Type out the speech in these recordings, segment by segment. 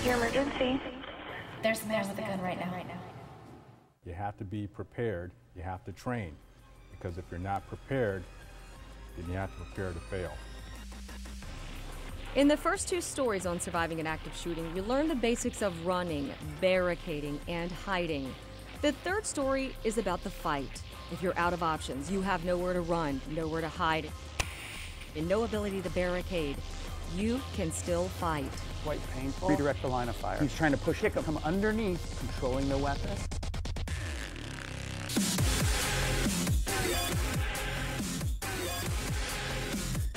your emergency? There's a man with a gun right now. You have to be prepared, you have to train, because if you're not prepared, then you have to prepare to fail. In the first two stories on surviving an active shooting, we learn the basics of running, barricading, and hiding. The third story is about the fight. If you're out of options, you have nowhere to run, nowhere to hide, and no ability to barricade, you can still fight. Quite painful. Redirect the line of fire. He's trying to push it, come underneath, controlling the weapon.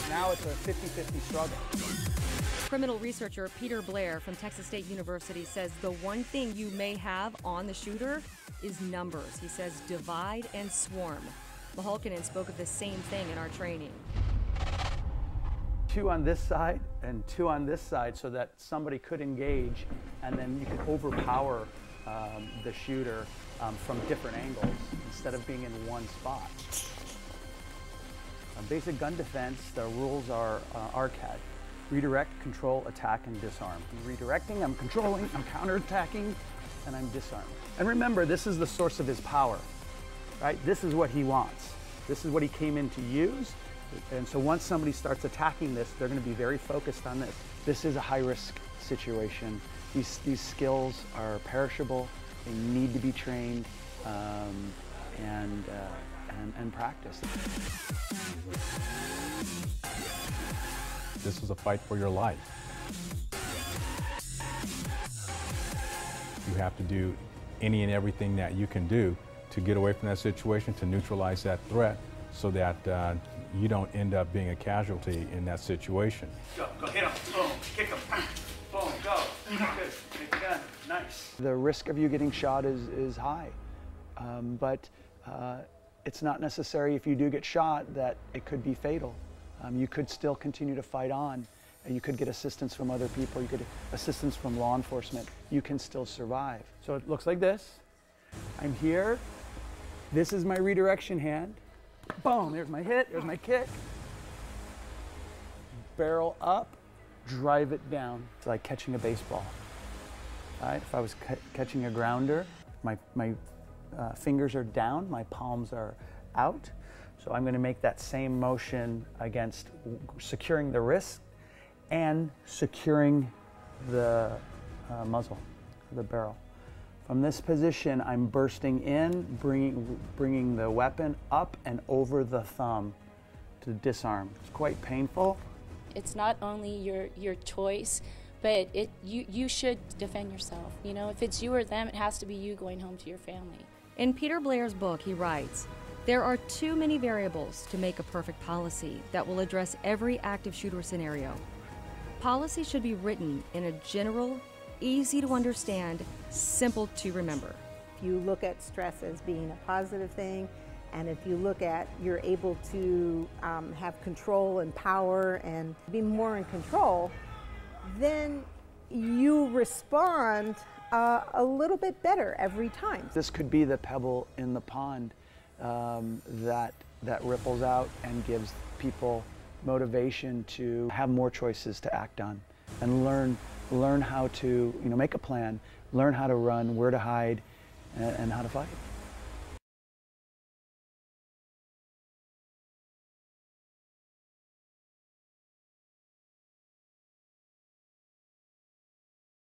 Now it's a 50-50 struggle. Criminal researcher Peter Blair from Texas State University says the one thing you may have on the shooter is numbers. He says divide and swarm. Mahalkinen spoke of the same thing in our training. 2 on this side and 2 on this side so that somebody could engage, and then you could overpower the shooter from different angles instead of being in one spot. Basic gun defense, the rules are RCAD. Redirect, control, attack, and disarm. I'm redirecting, I'm controlling, I'm counterattacking, and I'm disarming. And remember, this is the source of his power, right? This is what he wants. This is what he came in to use. And so once somebody starts attacking this, they're going to be very focused on this. This is a high-risk situation. These skills are perishable. They need to be trained and practiced. This is a fight for your life. You have to do any and everything that you can do to get away from that situation, to neutralize that threat, so that you don't end up being a casualty in that situation. Go hit him, boom, kick him, boom, go, good, make the gun, nice. The risk of you getting shot is high, but it's not necessary if you do get shot that it could be fatal. You could still continue to fight on. You could get assistance from other people, you could get assistance from law enforcement. You can still survive. So it looks like this. I'm here, this is my redirection hand. Boom, there's my hit, there's my kick. Barrel up, drive it down. It's like catching a baseball. All right, if I was catching a grounder, my fingers are down, my palms are out. So I'm going to make that same motion against securing the wrist and securing the muzzle, the barrel. From this position, I'm bursting in, bringing the weapon up and over the thumb to disarm. It's quite painful. It's not only your choice, but you should defend yourself. You know, if it's you or them, it has to be you going home to your family. In Peter Blair's book, he writes, there are too many variables to make a perfect policy that will address every active shooter scenario. Policy should be written in a general, easy to understand, simple to remember. If you look at stress as being a positive thing, and if you look at you're able to have control and power and be more in control, then you respond a little bit better every time. This could be the pebble in the pond that ripples out and gives people motivation to have more choices to act on and learn how to make a plan, learn how to run, where to hide, and how to fight.